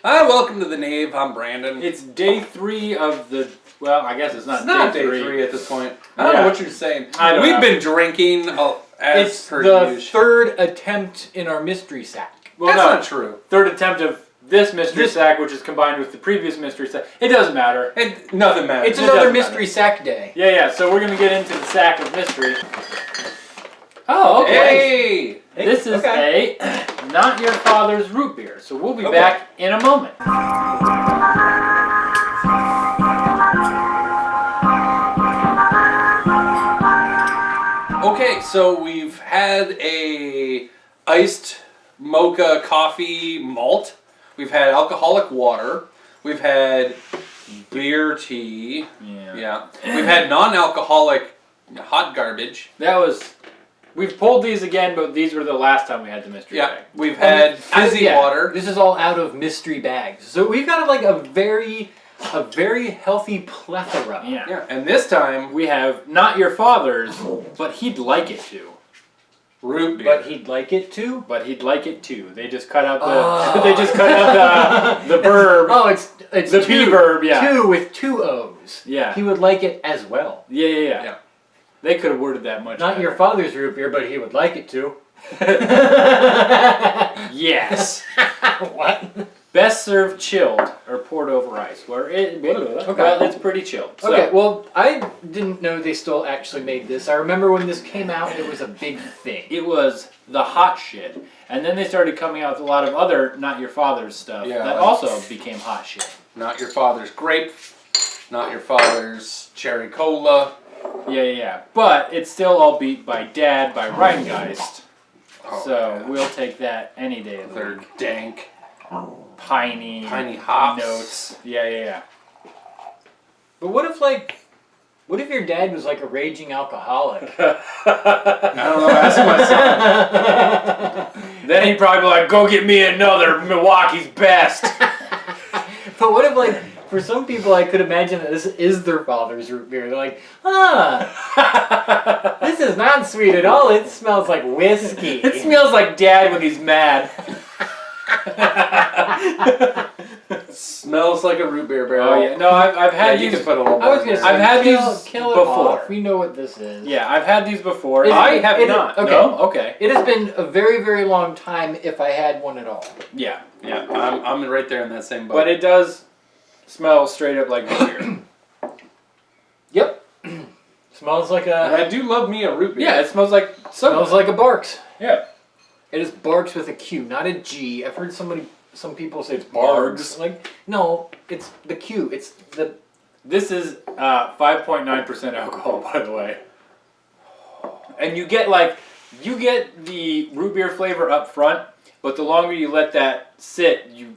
Hi, welcome to the Knave. I'm Brandon. It's day 3 of the... Well, I guess it's not day three at this point. I don't know what you're saying. We've been drinking as it's per the usual. third attempt in our mystery sack. Well, That's not true. Third attempt of this mystery sack, which is combined with the previous mystery sack. It doesn't matter. Nothing matters. It's another mystery sack day. Yeah, so we're going to get into the sack of mystery. Oh, Hey! okay. This is a Not Your Father's root beer. So we'll be back in a moment. Okay, so we've had a iced mocha coffee malt. We've had alcoholic water. We've had beer tea. Yeah. We've had non-alcoholic hot garbage. We've pulled these again, but these were the last time we had the mystery bag. We've had fizzy water. This is all out of mystery bags. So we've got like a very healthy plethora. Yeah, and this time we have Not Your Father's, but he'd like it to. Root beer. But he'd like it to? But he'd like it too. They just cut out the they just cut out the verb. Oh, it's the P verb, Two with 2 O's. Yeah. He would like it as well. Yeah. They could have worded that much Not better. your father's root beer, but he would like it to. Yes. What? Best served chilled or poured over ice. Well, it's pretty chilled. So. Okay, well, I didn't know they still actually made this. I remember when this came out, it was a big thing. It was the hot shit. And then they started coming out with a lot of other Not Your Father's stuff that also became hot shit. Not Your Father's grape. Not Your Father's cherry cola. Yeah. But it's still all beat by Dad by Rheingeist. We'll take that any day of the They're week. dank. Piney hops. notes. Yeah. But what if your dad was like a raging alcoholic? I don't know, ask myself. Then he'd probably be like, go get me another Milwaukee's Best. But what if for some people I could imagine that this is their father's root beer. They're like, this is not sweet at all. It smells like whiskey. It smells like Dad when he's mad. Smells like a root beer barrel. Oh yeah, no, I've had you these. can put a little I was more gonna in say, there. I've had these kill it before. off. We know what this is. Yeah, I've had these before. I have not. Okay. No? Okay. It has been a very, very long time if I had one at all. Yeah. I'm right there in that same boat. But it does smell straight up like root beer. Yep. Smells like And a. I do love me a root beer. Yeah, it smells like Smells like a Barks. Yeah. It is Barks with a Q, not a G. I've heard some people say it's Bargs. Bargs. Like, no, it's the Q. It's the. This is 5.9% alcohol, by the way. And you get the root beer flavor up front, but the longer you let that sit, you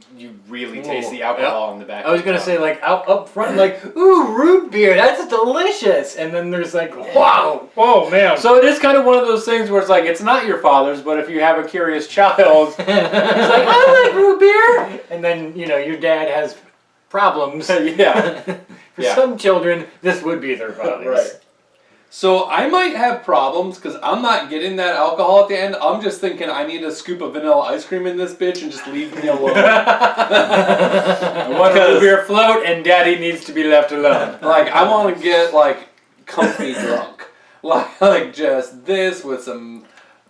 really taste the alcohol in the back. I was gonna say up front, ooh, root beer, that's delicious, and then there's wow, whoa, man. So it is kind of one of those things where it's not your father's, but if you have a curious child, he's like, I like root beer, and then your dad has problems. Yeah. For some children, this would be their father's. Right. So I might have problems because I'm not getting that alcohol at the end. I'm just thinking I need a scoop of vanilla ice cream in this bitch and just leave me alone. I want a root beer float, and Daddy needs to be left alone. I want to get comfy drunk. Like just this with some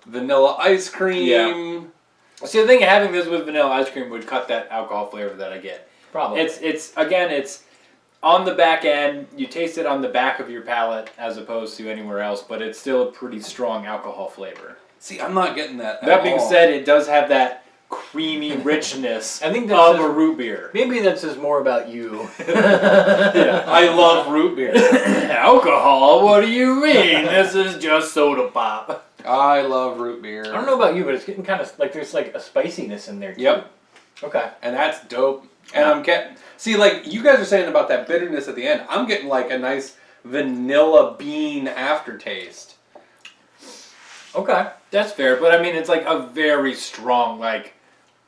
vanilla ice cream. Yeah. See, the thing of having this with vanilla ice cream would cut that alcohol flavor that I get. Probably. It's on the back end. You taste it on the back of your palate as opposed to anywhere else, but it's still a pretty strong alcohol flavor. See, I'm not getting that. That being said, it does have that creamy richness I think of a root beer. Maybe that says more about you. Yeah. I love root beer. Alcohol? What do you mean? This is just soda pop. I love root beer. I don't know about you, but it's getting kind of there's a spiciness in there too. Yep. Okay. And that's dope. And I'm getting... See, you guys are saying about that bitterness at the end. I'm getting, a nice vanilla bean aftertaste. Okay. That's fair, but I mean, it's a very strong, strong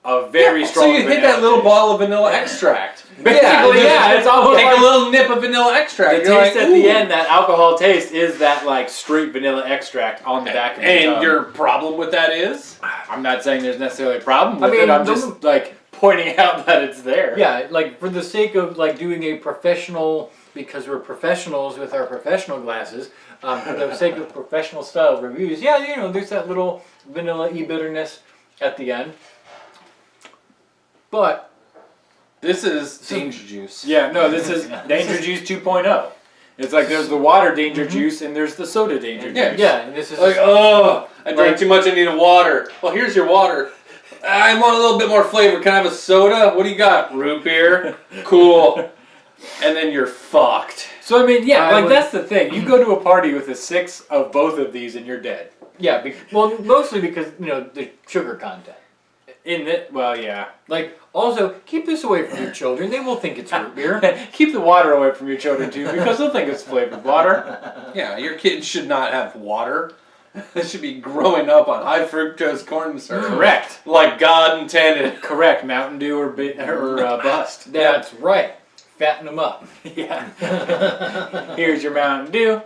So you hit that little bottle of vanilla extract. Basically, it's almost take a little nip of vanilla extract. The taste at the end, that alcohol taste, is that straight vanilla extract on the back of the tongue. And your problem with that is? I'm not saying there's necessarily a problem with it. I'm just pointing out that it's there. Yeah, like for the sake of like doing a professional, because we're professionals with our professional glasses, for the sake of professional style reviews, yeah, you know, there's that little vanilla-y bitterness at the end. But This is danger juice. Yeah, no, this is Danger Juice 2.0. It's like there's the water danger juice and there's the soda danger juice. yeah, and this is Like, oh, I drank too much, I need a water. Well, here's your water. I want a little bit more flavor. Can I have a soda? What do you got? Root beer? Cool. And then you're fucked. So, I mean, yeah, like that's the thing. You go to a party with a 6 of both of these and you're dead. yeah, well, mostly because you know the sugar content. Well, yeah. Like, also keep this away from your children. They will think it's root beer. Keep the water away from your children too, because they'll think it's flavored water. Yeah, your kids should not have water. They should be growing up on high fructose corn syrup. Correct. Like God intended. Correct. Mountain Dew or bust. That's right. Fatten them up. Yeah. Here's your Mountain Dew.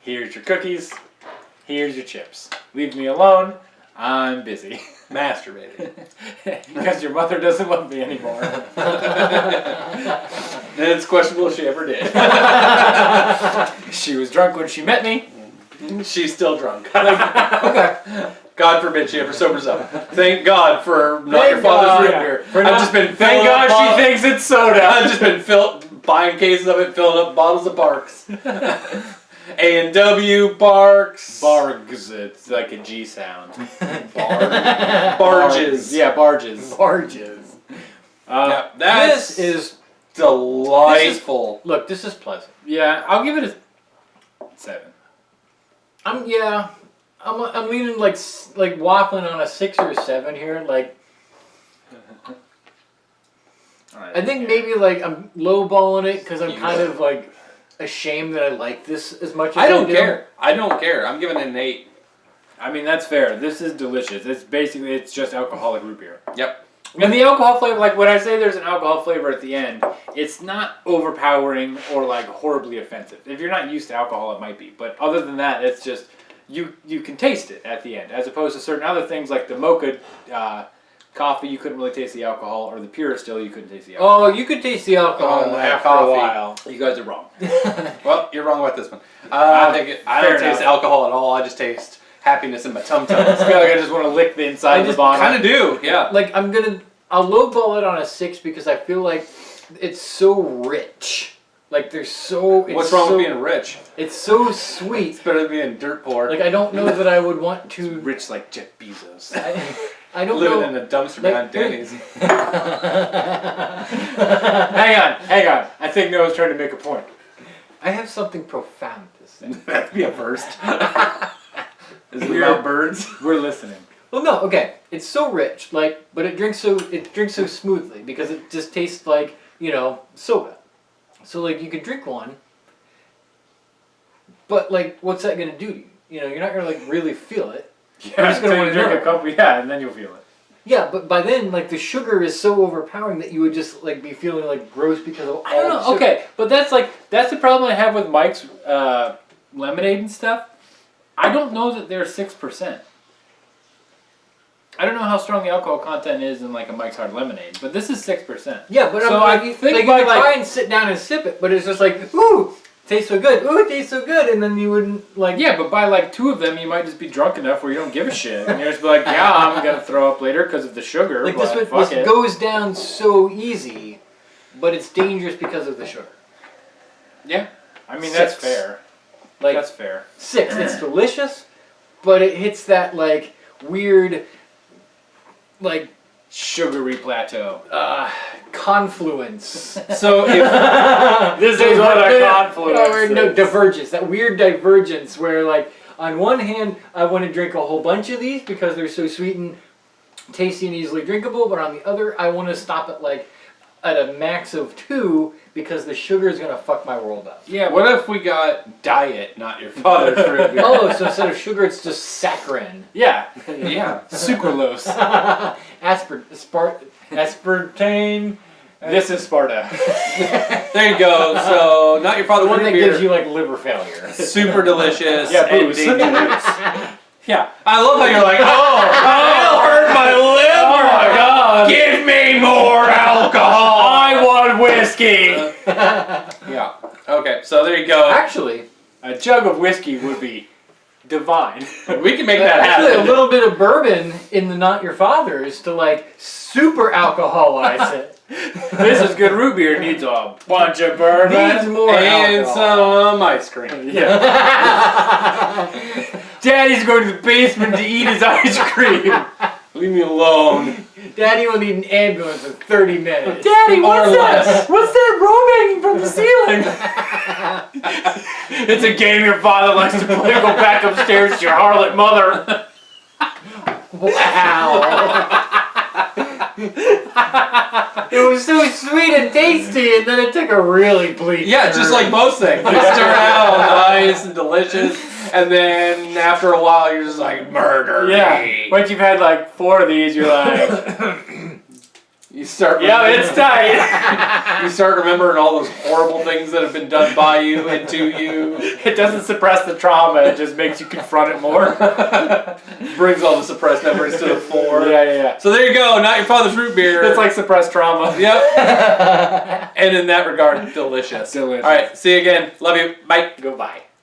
Here's your cookies. Here's your chips. Leave me alone. I'm busy. Masturbating. Because your mother doesn't love me anymore. And it's questionable if she ever did. She was drunk when she met me. She's still drunk. Okay. God forbid she ever sobers up. Thank God for not Thank your father's God. root Yeah. beer. For I've not- just been Thank filling up God she thinks it's soda. I've just been buying cases of it, filling up bottles of Barks. A&W Barks. Bargs. It's like a G sound. Barges. Yeah, barges. Barges. Yeah, that's This is delightful. look. This is pleasant. Yeah, I'll give it a 7. I'm leaning like waffling on a 6 or a 7 here. Like I think maybe like I'm lowballing it because I'm kind of like ashamed that I like this as much as I don't do. care. I don't care. I'm giving it an 8. I mean, that's fair. This is delicious. It's just alcoholic root beer. Yep. And the alcohol flavor, like when I say there's an alcohol flavor at the end, it's not overpowering or like horribly offensive. If you're not used to alcohol, it might be. But other than that, it's just, you can taste it at the end. As opposed to certain other things like the mocha coffee, you couldn't really taste the alcohol, or the pure still, you couldn't taste the alcohol. Oh, you could taste the alcohol Oh, after coffee. a while. You guys are wrong. Well, you're wrong about this one. I don't fair taste enough. alcohol at all. I just taste happiness in my tum-tum. I feel like I just want to lick the inside of the bottle. Kind of do, yeah. Like I'll lowball it on a 6 because I feel like it's so rich. Like there's so. What's wrong with being rich? It's so sweet. It's better than being dirt poor. Like I don't know that I would want to. Rich like Jeff Bezos. I don't living know. in a dumpster Like, behind Denny's. Hang on. I think Noah's trying to make a point. I have something profound to say. That'd be a first. Is it We're- about birds? We're listening. Well, no, okay. It's so rich, like, but it drinks so smoothly because it just tastes like soda. So like you could drink one, but like, what's that gonna do to you? You're not gonna like really feel it. Yeah, You're just gonna until want you to drink drink a couple. Yeah, and then you'll feel it. Yeah, but by then, like the sugar is so overpowering that you would just like be feeling like gross because of all I don't the know. sugar. Okay, but that's the problem I have with Mike's lemonade and stuff. I don't know that they're 6%. I don't know how strong the alcohol content is in like a Mike's Hard Lemonade, but this is 6%. Yeah, but So I'm I like, think like, by, you like- try and sit down and sip it, but it's just like, ooh, tastes so good. Ooh, it tastes so good, and then you wouldn't like. Yeah, but by like 2 of them, you might just be drunk enough where you don't give a shit, and you're just be like, yeah, I'm gonna throw up later because of the sugar. Like but this fuck it. goes down so easy, but it's dangerous because of the sugar. Yeah, I mean that's 6. fair. Like That's fair. 6, it's delicious, but it hits that like weird, like Sugary plateau. confluence. So if This is what a confluence is. Divergence. That weird divergence where like on one hand I want to drink a whole bunch of these because they're so sweet and tasty and easily drinkable, but on the other I want to stop at like at a max of 2 because the sugar is gonna fuck my world up. Yeah, what if we got diet, not your father's root beer? Oh, so instead of sugar it's just saccharin. Yeah. Yeah. Sucralose. Aspartame. This is Sparta. There you go. So not your father's One root that beer. gives you like liver failure. Super delicious. Yeah, and booze. dangerous. Yeah. I love how you're like, oh, I'll hurt my liver. Oh my God. Give me whiskey. Yeah. Okay, so there you go. Actually, A jug of whiskey would be divine. We can make that actually, a happen. little bit of bourbon in the Not Your Father's to like super alcoholize it. This is good root beer. Needs a bunch of bourbon. Needs more And alcohol. some ice cream. Yeah. Daddy's going to the basement to eat his ice cream. Leave me alone. Daddy will need an ambulance in 30 minutes. Daddy, what's Or that? less. What's that robe hanging from the ceiling? It's a game your father likes to play. Go back upstairs to your harlot mother. Wow. It was so sweet and tasty, and then it took a really bleak Yeah, just turn. like most things. They start out nice and delicious, and then after a while, you're just like, murder Yeah. me. Once you've had like 4 of these, you're like, You start. yeah, it's tight. You start remembering all those horrible things that have been done by you and to you. It doesn't suppress the trauma. It just makes you confront it more. Brings all the suppressed memories to the fore. Yeah. So there you go. Not Your Father's root beer. It's like suppressed trauma. Yep. And in that regard, delicious. Delicious. All right. See you again. Love you. Bye. Goodbye.